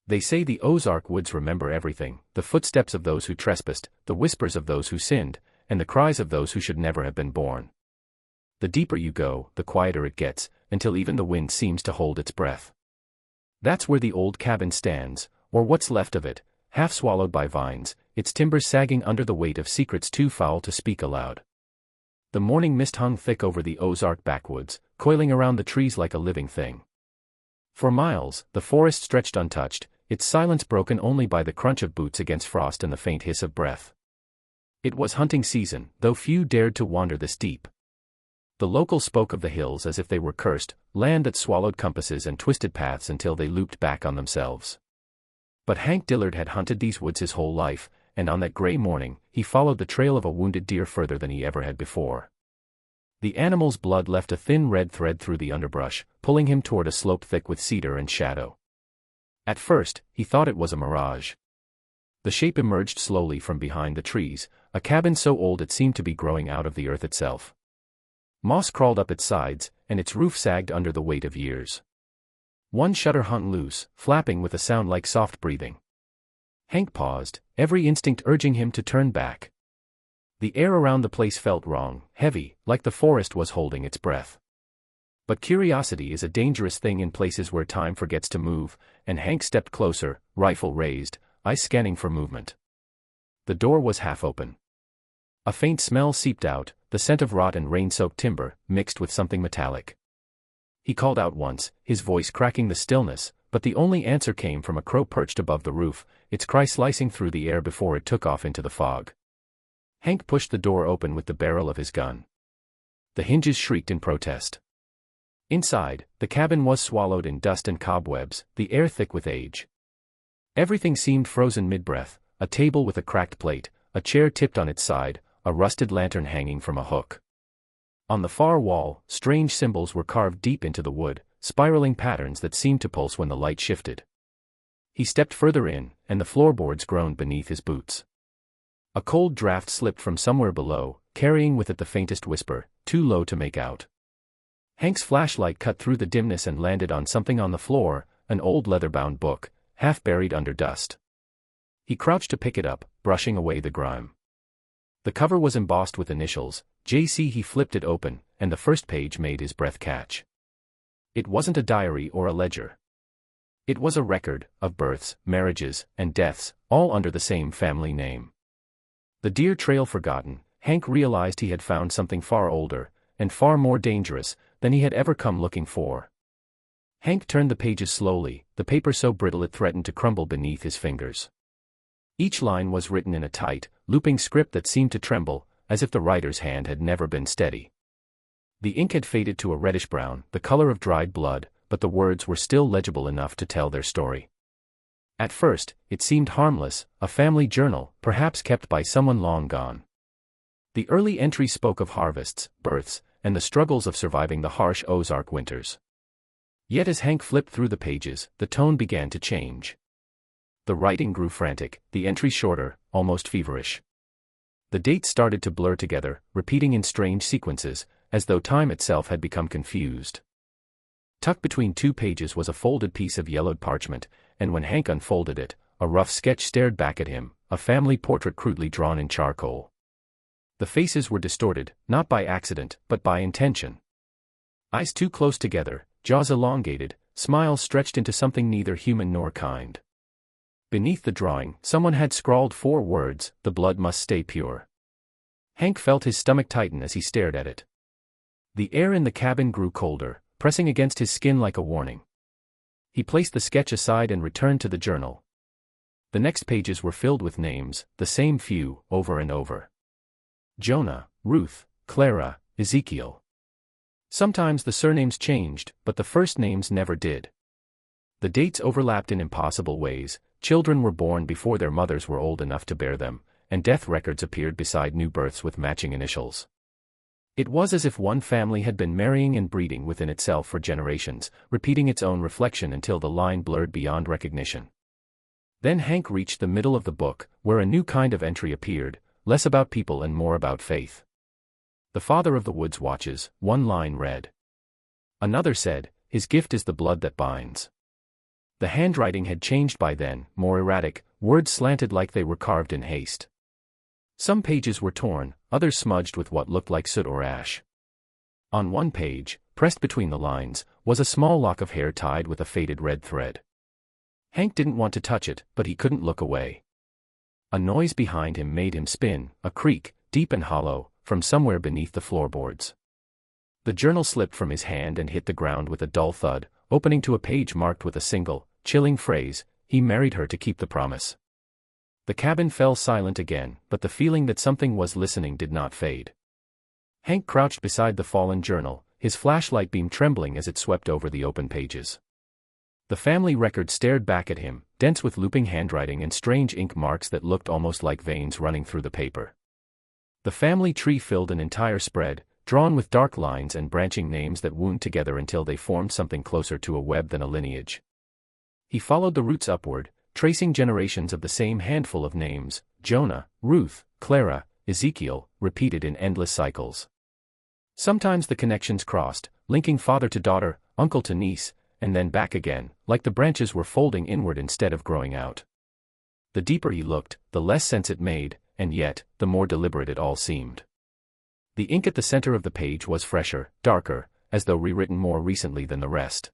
They say the Ozark woods remember everything, the footsteps of those who trespassed, the whispers of those who sinned, and the cries of those who should never have been born. The deeper you go, the quieter it gets, until even the wind seems to hold its breath. That's where the old cabin stands, or what's left of it, half swallowed by vines, its timbers sagging under the weight of secrets too foul to speak aloud. The morning mist hung thick over the Ozark backwoods, coiling around the trees like a living thing. For miles, the forest stretched untouched, its silence broken only by the crunch of boots against frost and the faint hiss of breath. It was hunting season, though few dared to wander this deep. The locals spoke of the hills as if they were cursed, land that swallowed compasses and twisted paths until they looped back on themselves. But Hank Dillard had hunted these woods his whole life, and on that gray morning, he followed the trail of a wounded deer further than he ever had before. The animal's blood left a thin red thread through the underbrush, pulling him toward a slope thick with cedar and shadow. At first, he thought it was a mirage. The shape emerged slowly from behind the trees, a cabin so old it seemed to be growing out of the earth itself. Moss crawled up its sides, and its roof sagged under the weight of years. One shutter hung loose, flapping with a sound like soft breathing. Hank paused, every instinct urging him to turn back. The air around the place felt wrong, heavy, like the forest was holding its breath. But curiosity is a dangerous thing in places where time forgets to move, and Hank stepped closer, rifle raised, eyes scanning for movement. The door was half open. A faint smell seeped out, the scent of rot and rain-soaked timber, mixed with something metallic. He called out once, his voice cracking the stillness, but the only answer came from a crow perched above the roof, its cry slicing through the air before it took off into the fog. Hank pushed the door open with the barrel of his gun. The hinges shrieked in protest. Inside, the cabin was swallowed in dust and cobwebs, the air thick with age. Everything seemed frozen mid-breath, a table with a cracked plate, a chair tipped on its side, a rusted lantern hanging from a hook. On the far wall, strange symbols were carved deep into the wood, spiraling patterns that seemed to pulse when the light shifted. He stepped further in, and the floorboards groaned beneath his boots. A cold draft slipped from somewhere below, carrying with it the faintest whisper, too low to make out. Hank's flashlight cut through the dimness and landed on something on the floor, an old leather-bound book, half buried under dust. He crouched to pick it up, brushing away the grime. The cover was embossed with initials, JC. He flipped it open, and the first page made his breath catch. It wasn't a diary or a ledger. It was a record, of births, marriages, and deaths, all under the same family name. The deer trail forgotten, Hank realized he had found something far older, and far more dangerous, than he had ever come looking for. Hank turned the pages slowly, the paper so brittle it threatened to crumble beneath his fingers. Each line was written in a tight, looping script that seemed to tremble, as if the writer's hand had never been steady. The ink had faded to a reddish-brown, the color of dried blood, but the words were still legible enough to tell their story. At first, it seemed harmless, a family journal, perhaps kept by someone long gone. The early entry spoke of harvests, births, and the struggles of surviving the harsh Ozark winters. Yet as Hank flipped through the pages, the tone began to change. The writing grew frantic, the entries shorter, almost feverish. The dates started to blur together, repeating in strange sequences, as though time itself had become confused. Tucked between two pages was a folded piece of yellowed parchment, and when Hank unfolded it, a rough sketch stared back at him, a family portrait crudely drawn in charcoal. The faces were distorted, not by accident, but by intention. Eyes too close together, jaws elongated, smiles stretched into something neither human nor kind. Beneath the drawing, someone had scrawled 4 words, "The blood must stay pure." Hank felt his stomach tighten as he stared at it. The air in the cabin grew colder, pressing against his skin like a warning. He placed the sketch aside and returned to the journal. The next pages were filled with names, the same few, over and over. Jonah, Ruth, Clara, Ezekiel. Sometimes the surnames changed, but the first names never did. The dates overlapped in impossible ways. Children were born before their mothers were old enough to bear them, and death records appeared beside new births with matching initials. It was as if one family had been marrying and breeding within itself for generations, repeating its own reflection until the line blurred beyond recognition. Then Hank reached the middle of the book, where a new kind of entry appeared, less about people and more about faith. The father of the woods watches, one line read. Another said, his gift is the blood that binds. The handwriting had changed by then, more erratic, words slanted like they were carved in haste. Some pages were torn, others smudged with what looked like soot or ash. On one page, pressed between the lines, was a small lock of hair tied with a faded red thread. Hank didn't want to touch it, but he couldn't look away. A noise behind him made him spin, a creak, deep and hollow, from somewhere beneath the floorboards. The journal slipped from his hand and hit the ground with a dull thud, opening to a page marked with a single, chilling phrase, "He married her to keep the promise." The cabin fell silent again, but the feeling that something was listening did not fade. Hank crouched beside the fallen journal, his flashlight beam trembling as it swept over the open pages. The family record stared back at him, dense with looping handwriting and strange ink marks that looked almost like veins running through the paper. The family tree filled an entire spread, drawn with dark lines and branching names that wound together until they formed something closer to a web than a lineage. He followed the roots upward, tracing generations of the same handful of names, Jonah, Ruth, Clara, Ezekiel, repeated in endless cycles. Sometimes the connections crossed, linking father to daughter, uncle to niece, and then back again, like the branches were folding inward instead of growing out. The deeper he looked, the less sense it made, and yet, the more deliberate it all seemed. The ink at the center of the page was fresher, darker, as though rewritten more recently than the rest.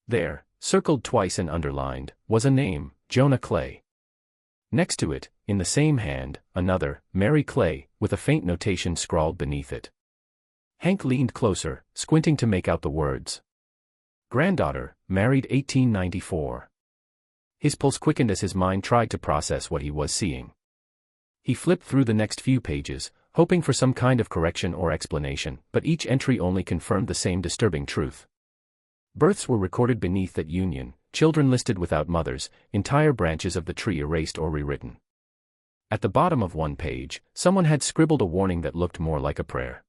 There, circled twice and underlined, was a name, Jonah Clay. Next to it, in the same hand, another, Mary Clay, with a faint notation scrawled beneath it. Hank leaned closer, squinting to make out the words. Granddaughter, married 1894. His pulse quickened as his mind tried to process what he was seeing. He flipped through the next few pages, hoping for some kind of correction or explanation, but each entry only confirmed the same disturbing truth. Births were recorded beneath that union, children listed without mothers, entire branches of the tree erased or rewritten. At the bottom of one page, someone had scribbled a warning that looked more like a prayer.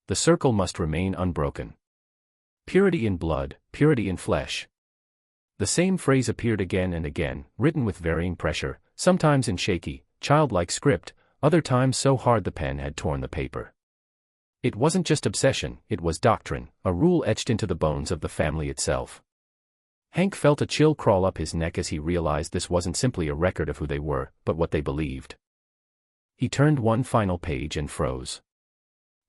The circle must remain unbroken. Purity in blood, purity in flesh. The same phrase appeared again and again, written with varying pressure, sometimes in shaky, childlike script, other times so hard the pen had torn the paper. It wasn't just obsession, it was doctrine, a rule etched into the bones of the family itself. Hank felt a chill crawl up his neck as he realized this wasn't simply a record of who they were, but what they believed. He turned one final page and froze.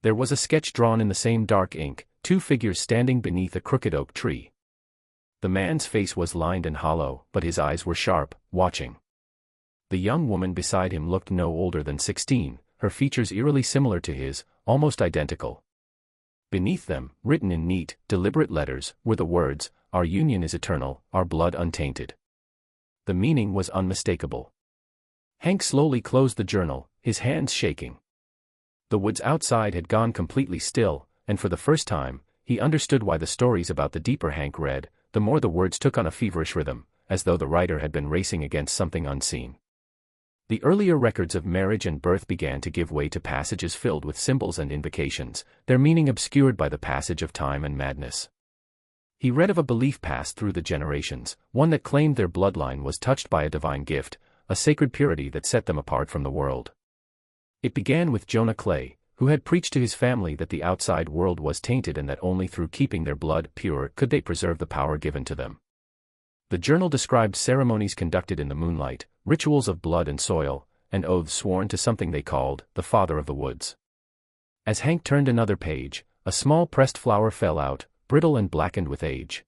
There was a sketch drawn in the same dark ink, two figures standing beneath a crooked oak tree. The man's face was lined and hollow, but his eyes were sharp, watching. The young woman beside him looked no older than 16, her features eerily similar to his, almost identical. Beneath them, written in neat, deliberate letters, were the words, "Our union is eternal, our blood untainted." The meaning was unmistakable. Hank slowly closed the journal, his hands shaking. The woods outside had gone completely still, and for the first time, he understood why the stories about the deeper Hank read, the more the words took on a feverish rhythm, as though the writer had been racing against something unseen. The earlier records of marriage and birth began to give way to passages filled with symbols and invocations, their meaning obscured by the passage of time and madness. He read of a belief passed through the generations, one that claimed their bloodline was touched by a divine gift, a sacred purity that set them apart from the world. It began with Jonah Clay, who had preached to his family that the outside world was tainted and that only through keeping their blood pure could they preserve the power given to them. The journal described ceremonies conducted in the moonlight, rituals of blood and soil, and oaths sworn to something they called the Father of the Woods. As Hank turned another page, a small pressed flower fell out, brittle and blackened with age.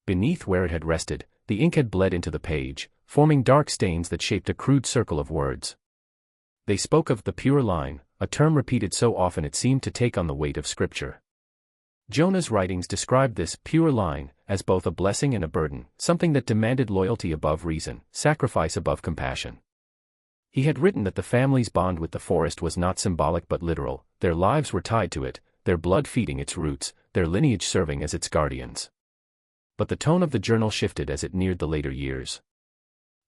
Beneath where it had rested, the ink had bled into the page, forming dark stains that shaped a crude circle of words. They spoke of the pure line, a term repeated so often it seemed to take on the weight of scripture. Jonah's writings described this pure line as both a blessing and a burden, something that demanded loyalty above reason, sacrifice above compassion. He had written that the family's bond with the forest was not symbolic but literal, their lives were tied to it, their blood feeding its roots, their lineage serving as its guardians. But the tone of the journal shifted as it neared the later years.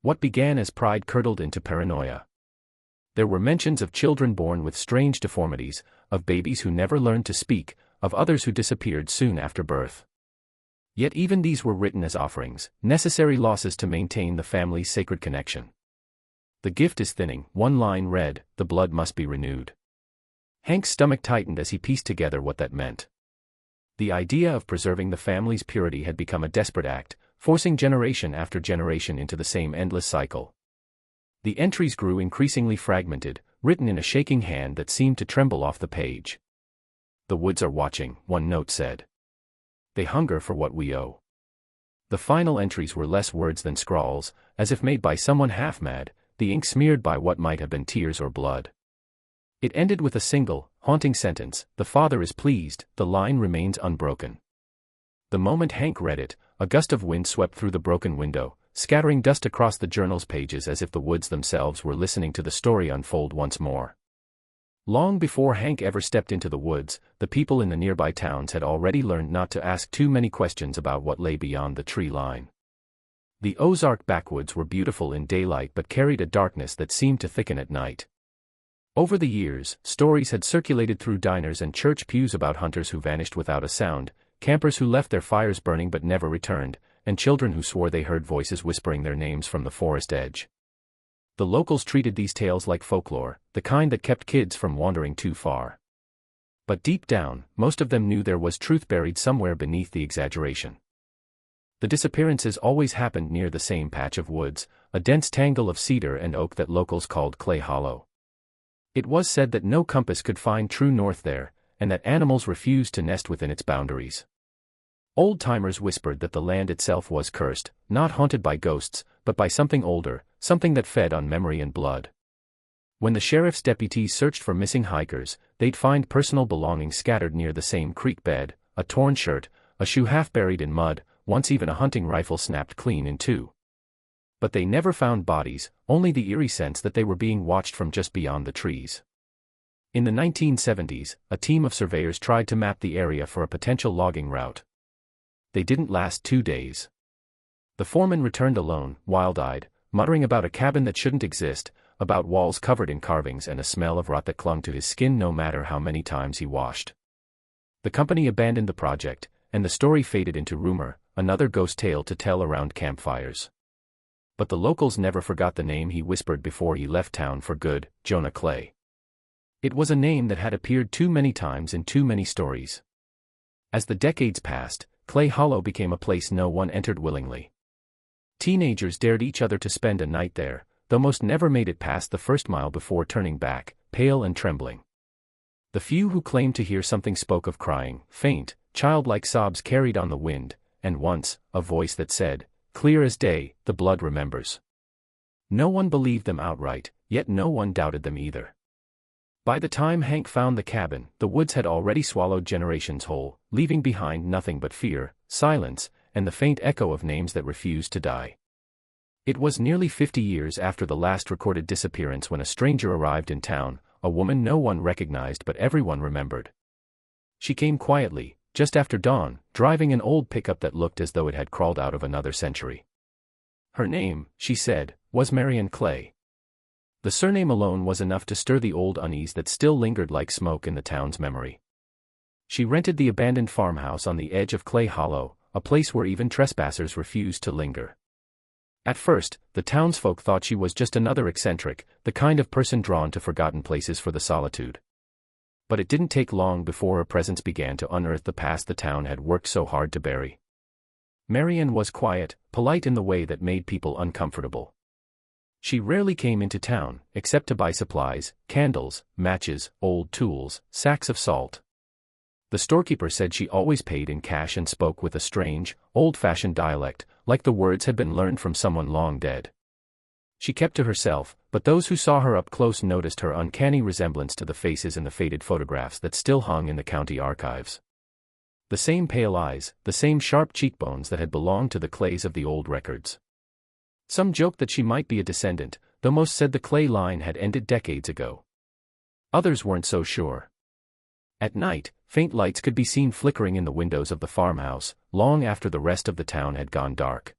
What began as pride curdled into paranoia. There were mentions of children born with strange deformities, of babies who never learned to speak, of others who disappeared soon after birth. Yet even these were written as offerings, necessary losses to maintain the family's sacred connection. The gift is thinning, one line read, the blood must be renewed. Hank's stomach tightened as he pieced together what that meant. The idea of preserving the family's purity had become a desperate act, forcing generation after generation into the same endless cycle. The entries grew increasingly fragmented, written in a shaking hand that seemed to tremble off the page. "The woods are watching," one note said. "They hunger for what we owe." The final entries were less words than scrawls, as if made by someone half-mad, the ink smeared by what might have been tears or blood. It ended with a single, haunting sentence: "The Father is pleased." The line remains unbroken. The moment Hank read it, a gust of wind swept through the broken window, scattering dust across the journal's pages as if the woods themselves were listening to the story unfold once more. Long before Hank ever stepped into the woods, the people in the nearby towns had already learned not to ask too many questions about what lay beyond the tree line. The Ozark backwoods were beautiful in daylight but carried a darkness that seemed to thicken at night. Over the years, stories had circulated through diners and church pews about hunters who vanished without a sound, campers who left their fires burning but never returned, and children who swore they heard voices whispering their names from the forest edge. The locals treated these tales like folklore, the kind that kept kids from wandering too far. But deep down, most of them knew there was truth buried somewhere beneath the exaggeration. The disappearances always happened near the same patch of woods, a dense tangle of cedar and oak that locals called Clay Hollow. It was said that no compass could find true north there, and that animals refused to nest within its boundaries. Old-timers whispered that the land itself was cursed, not haunted by ghosts, but by something older, something that fed on memory and blood. When the sheriff's deputies searched for missing hikers, they'd find personal belongings scattered near the same creek bed: a torn shirt, a shoe half buried in mud, once even a hunting rifle snapped clean in two. But they never found bodies, only the eerie sense that they were being watched from just beyond the trees. In the 1970s, a team of surveyors tried to map the area for a potential logging route. They didn't last 2 days. The foreman returned alone, wild-eyed, muttering about a cabin that shouldn't exist, about walls covered in carvings and a smell of rot that clung to his skin no matter how many times he washed. The company abandoned the project, and the story faded into rumor, another ghost tale to tell around campfires. But the locals never forgot the name he whispered before he left town for good: Jonah Clay. It was a name that had appeared too many times in too many stories. As the decades passed, Clay Hollow became a place no one entered willingly. Teenagers dared each other to spend a night there, though most never made it past the first mile before turning back, pale and trembling. The few who claimed to hear something spoke of crying, faint, childlike sobs carried on the wind, and once, a voice that said, clear as day, "The blood remembers." No one believed them outright, yet no one doubted them either. By the time Hank found the cabin, the woods had already swallowed generations whole, leaving behind nothing but fear, silence, and the faint echo of names that refused to die. It was nearly 50 years after the last recorded disappearance when a stranger arrived in town, a woman no one recognized but everyone remembered. She came quietly, just after dawn, driving an old pickup that looked as though it had crawled out of another century. Her name, she said, was Marion Clay. The surname alone was enough to stir the old unease that still lingered like smoke in the town's memory. She rented the abandoned farmhouse on the edge of Clay Hollow, a place where even trespassers refused to linger. At first, the townsfolk thought she was just another eccentric, the kind of person drawn to forgotten places for the solitude. But it didn't take long before her presence began to unearth the past the town had worked so hard to bury. Marion was quiet, polite in the way that made people uncomfortable. She rarely came into town, except to buy supplies: candles, matches, old tools, sacks of salt. The storekeeper said she always paid in cash and spoke with a strange, old-fashioned dialect, like the words had been learned from someone long dead. She kept to herself, but those who saw her up close noticed her uncanny resemblance to the faces in the faded photographs that still hung in the county archives. The same pale eyes, the same sharp cheekbones that had belonged to the Clays of the old records. Some joked that she might be a descendant, though most said the Clay line had ended decades ago. Others weren't so sure. At night, faint lights could be seen flickering in the windows of the farmhouse, long after the rest of the town had gone dark.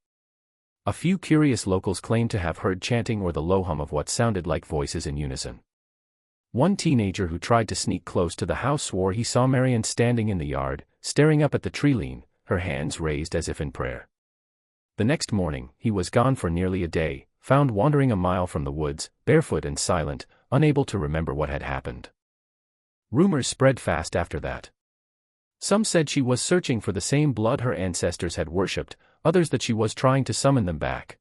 A few curious locals claimed to have heard chanting or the low hum of what sounded like voices in unison. One teenager who tried to sneak close to the house swore he saw Marion standing in the yard, staring up at the tree line, her hands raised as if in prayer. The next morning, he was gone for nearly a day, found wandering a mile from the woods, barefoot and silent, unable to remember what had happened. Rumors spread fast after that. Some said she was searching for the same blood her ancestors had worshipped, others that she was trying to summon them back.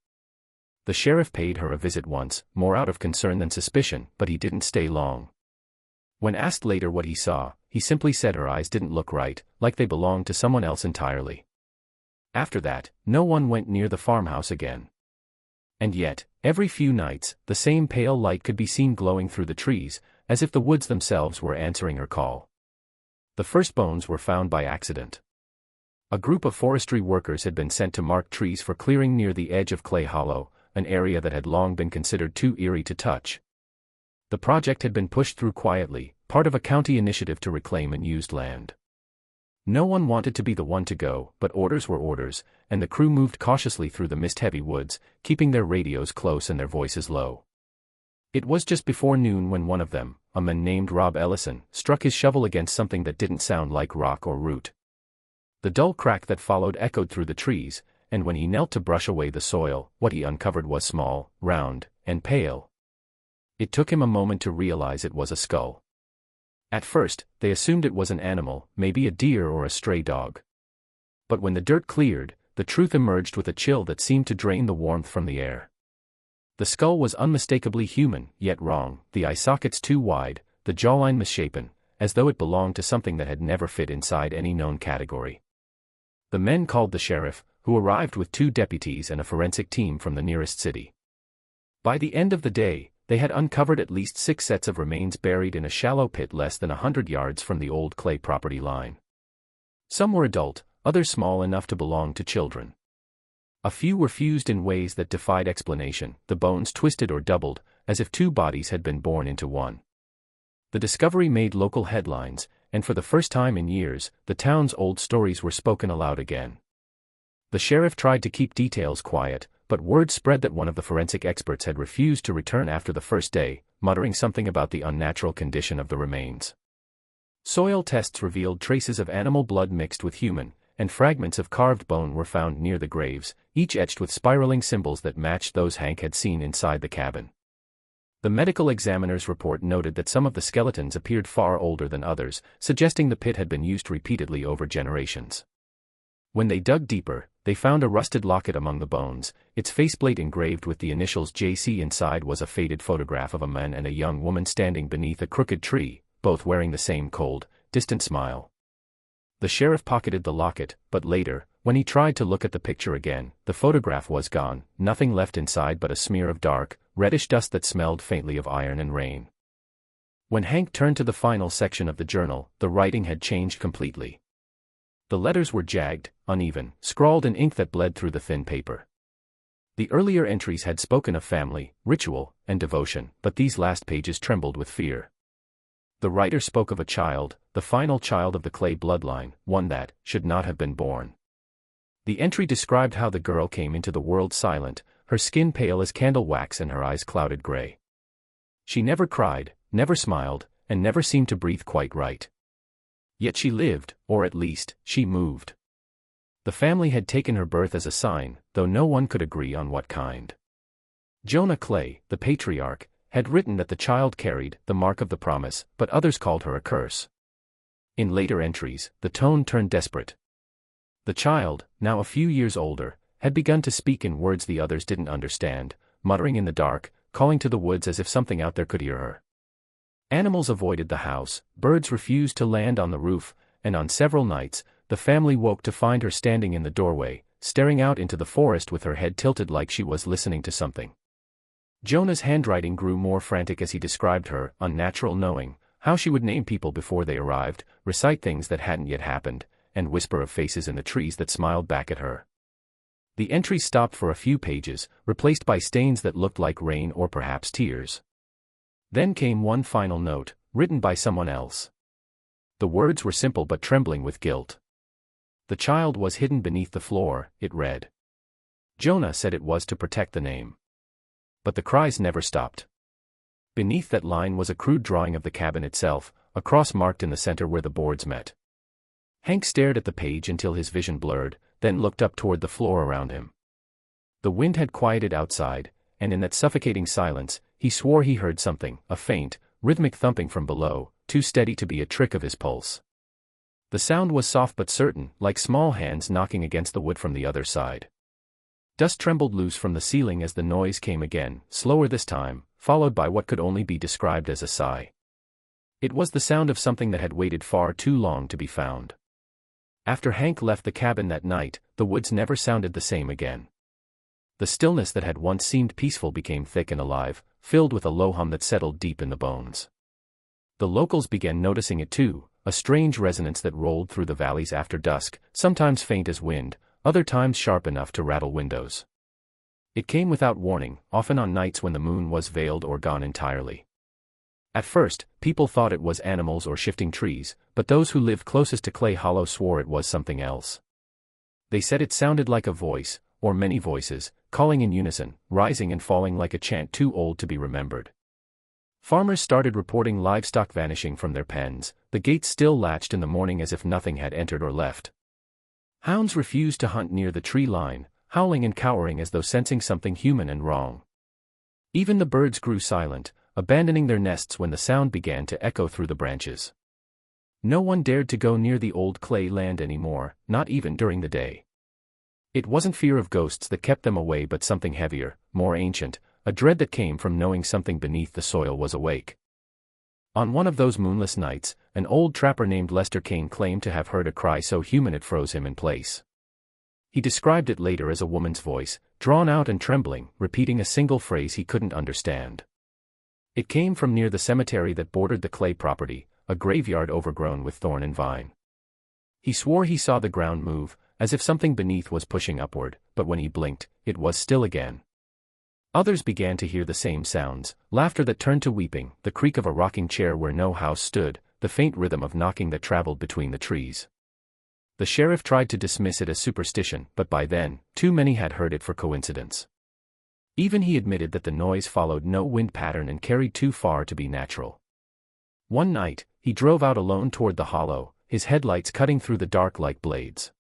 The sheriff paid her a visit once, more out of concern than suspicion, but he didn't stay long. When asked later what he saw, he simply said her eyes didn't look right, like they belonged to someone else entirely. After that, no one went near the farmhouse again. And yet, every few nights, the same pale light could be seen glowing through the trees, as if the woods themselves were answering her call. The first bones were found by accident. A group of forestry workers had been sent to mark trees for clearing near the edge of Clay Hollow, an area that had long been considered too eerie to touch. The project had been pushed through quietly, part of a county initiative to reclaim unused land. No one wanted to be the one to go, but orders were orders, and the crew moved cautiously through the mist-heavy woods, keeping their radios close and their voices low. It was just before noon when one of them, a man named Rob Ellison, struck his shovel against something that didn't sound like rock or root. The dull crack that followed echoed through the trees, and when he knelt to brush away the soil, what he uncovered was small, round, and pale. It took him a moment to realize it was a skull. At first, they assumed it was an animal, maybe a deer or a stray dog. But when the dirt cleared, the truth emerged with a chill that seemed to drain the warmth from the air. The skull was unmistakably human, yet wrong, the eye sockets too wide, the jawline misshapen, as though it belonged to something that had never fit inside any known category. The men called the sheriff, who arrived with 2 deputies and a forensic team from the nearest city. By the end of the day, they had uncovered at least 6 sets of remains buried in a shallow pit less than 100 yards from the old Clay property line. Some were adult, others small enough to belong to children. A few were fused in ways that defied explanation, the bones twisted or doubled, as if 2 bodies had been born into one. The discovery made local headlines, and for the first time in years, the town's old stories were spoken aloud again. The sheriff tried to keep details quiet, but word spread that one of the forensic experts had refused to return after the first day, muttering something about the unnatural condition of the remains. Soil tests revealed traces of animal blood mixed with human, and fragments of carved bone were found near the graves, each etched with spiraling symbols that matched those Hank had seen inside the cabin. The medical examiner's report noted that some of the skeletons appeared far older than others, suggesting the pit had been used repeatedly over generations. When they dug deeper, they found a rusted locket among the bones, its faceplate engraved with the initials JC. Inside was a faded photograph of a man and a young woman standing beneath a crooked tree, both wearing the same cold, distant smile. The sheriff pocketed the locket, but later, when he tried to look at the picture again, the photograph was gone, nothing left inside but a smear of dark, reddish dust that smelled faintly of iron and rain. When Hank turned to the final section of the journal, the writing had changed completely. The letters were jagged, uneven, scrawled in ink that bled through the thin paper. The earlier entries had spoken of family, ritual, and devotion, but these last pages trembled with fear. The writer spoke of a child, the final child of the Clay bloodline, one that should not have been born. The entry described how the girl came into the world silent, her skin pale as candle wax and her eyes clouded gray. She never cried, never smiled, and never seemed to breathe quite right. Yet she lived, or at least, she moved. The family had taken her birth as a sign, though no one could agree on what kind. Jonah Clay, the patriarch, had written that the child carried the mark of the promise, but others called her a curse. In later entries, the tone turned desperate. The child, now a few years older, had begun to speak in words the others didn't understand, muttering in the dark, calling to the woods as if something out there could hear her. Animals avoided the house, birds refused to land on the roof, and on several nights, the family woke to find her standing in the doorway, staring out into the forest with her head tilted like she was listening to something. Jonah's handwriting grew more frantic as he described her unnatural knowing, how she would name people before they arrived, recite things that hadn't yet happened, and whisper of faces in the trees that smiled back at her. The entries stopped for a few pages, replaced by stains that looked like rain or perhaps tears. Then came one final note, written by someone else. The words were simple but trembling with guilt. The child was hidden beneath the floor, it read. Jonah said it was to protect the name. But the cries never stopped. Beneath that line was a crude drawing of the cabin itself, a cross marked in the center where the boards met. Hank stared at the page until his vision blurred, then looked up toward the floor around him. The wind had quieted outside, and in that suffocating silence, he swore he heard something, a faint, rhythmic thumping from below, too steady to be a trick of his pulse. The sound was soft but certain, like small hands knocking against the wood from the other side. Dust trembled loose from the ceiling as the noise came again, slower this time, followed by what could only be described as a sigh. It was the sound of something that had waited far too long to be found. After Hank left the cabin that night, the woods never sounded the same again. The stillness that had once seemed peaceful became thick and alive, filled with a low hum that settled deep in the bones. The locals began noticing it too, a strange resonance that rolled through the valleys after dusk, sometimes faint as wind, other times sharp enough to rattle windows. It came without warning, often on nights when the moon was veiled or gone entirely. At first, people thought it was animals or shifting trees, but those who lived closest to Clay Hollow swore it was something else. They said it sounded like a voice, or many voices, calling in unison, rising and falling like a chant too old to be remembered. Farmers started reporting livestock vanishing from their pens, the gates still latched in the morning as if nothing had entered or left. Hounds refused to hunt near the tree line, howling and cowering as though sensing something human and wrong. Even the birds grew silent, abandoning their nests when the sound began to echo through the branches. No one dared to go near the old clay land anymore, not even during the day. It wasn't fear of ghosts that kept them away but something heavier, more ancient, a dread that came from knowing something beneath the soil was awake. On one of those moonless nights, an old trapper named Lester Kane claimed to have heard a cry so human it froze him in place. He described it later as a woman's voice, drawn out and trembling, repeating a single phrase he couldn't understand. It came from near the cemetery that bordered the Clay property, a graveyard overgrown with thorn and vine. He swore he saw the ground move, as if something beneath was pushing upward, but when he blinked, it was still again. Others began to hear the same sounds, laughter that turned to weeping, the creak of a rocking chair where no house stood, the faint rhythm of knocking that traveled between the trees. The sheriff tried to dismiss it as superstition, but by then, too many had heard it for coincidence. Even he admitted that the noise followed no wind pattern and carried too far to be natural. One night, he drove out alone toward the hollow, his headlights cutting through the dark like blades.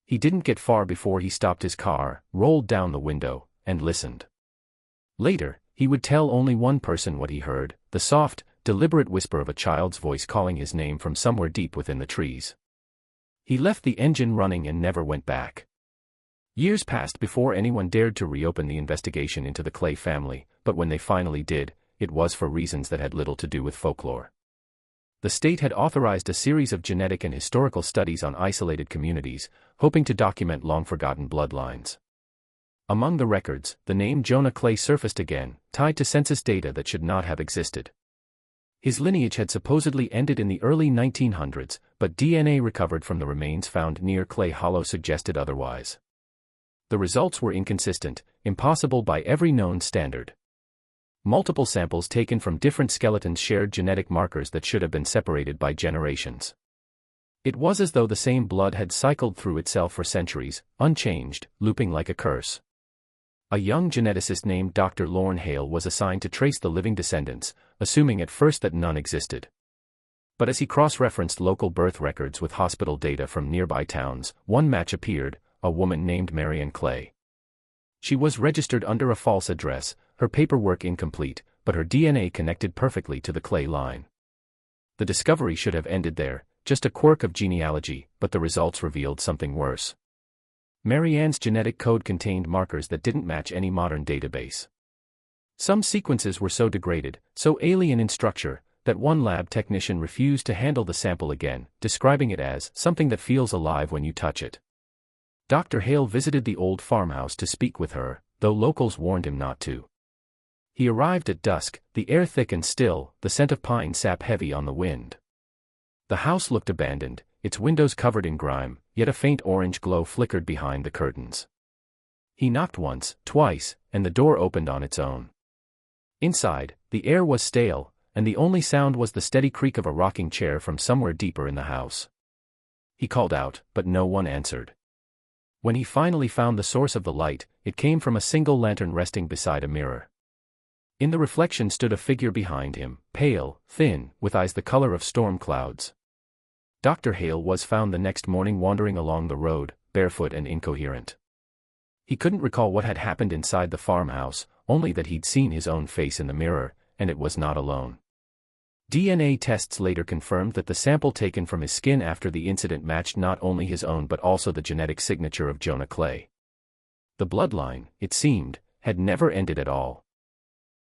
He didn't get far before he stopped his car, rolled down the window, and listened. Later, he would tell only one person what he heard, the soft, deliberate whisper of a child's voice calling his name from somewhere deep within the trees. He left the engine running and never went back. Years passed before anyone dared to reopen the investigation into the Clay family, but when they finally did, it was for reasons that had little to do with folklore. The state had authorized a series of genetic and historical studies on isolated communities, hoping to document long-forgotten bloodlines. Among the records, the name Jonah Clay surfaced again, tied to census data that should not have existed. His lineage had supposedly ended in the early 1900s, but DNA recovered from the remains found near Clay Hollow suggested otherwise. The results were inconsistent, impossible by every known standard. Multiple samples taken from different skeletons shared genetic markers that should have been separated by generations. It was as though the same blood had cycled through itself for centuries, unchanged, looping like a curse. A young geneticist named Dr. Lorne Hale was assigned to trace the living descendants, assuming at first that none existed. But as he cross-referenced local birth records with hospital data from nearby towns, one match appeared, a woman named Marion Clay. She was registered under a false address, her paperwork incomplete, but her DNA connected perfectly to the Clay line. The discovery should have ended there, just a quirk of genealogy, but the results revealed something worse. Marianne's genetic code contained markers that didn't match any modern database. Some sequences were so degraded, so alien in structure, that one lab technician refused to handle the sample again, describing it as something that feels alive when you touch it. Dr. Hale visited the old farmhouse to speak with her, though locals warned him not to. He arrived at dusk, the air thick and still, the scent of pine sap heavy on the wind. The house looked abandoned, its windows covered in grime, yet a faint orange glow flickered behind the curtains. He knocked once, twice, and the door opened on its own. Inside, the air was stale, and the only sound was the steady creak of a rocking chair from somewhere deeper in the house. He called out, but no one answered. When he finally found the source of the light, it came from a single lantern resting beside a mirror. In the reflection stood a figure behind him, pale, thin, with eyes the color of storm clouds. Dr. Hale was found the next morning wandering along the road, barefoot and incoherent. He couldn't recall what had happened inside the farmhouse, only that he'd seen his own face in the mirror, and it was not alone. DNA tests later confirmed that the sample taken from his skin after the incident matched not only his own but also the genetic signature of Jonah Clay. The bloodline, it seemed, had never ended at all.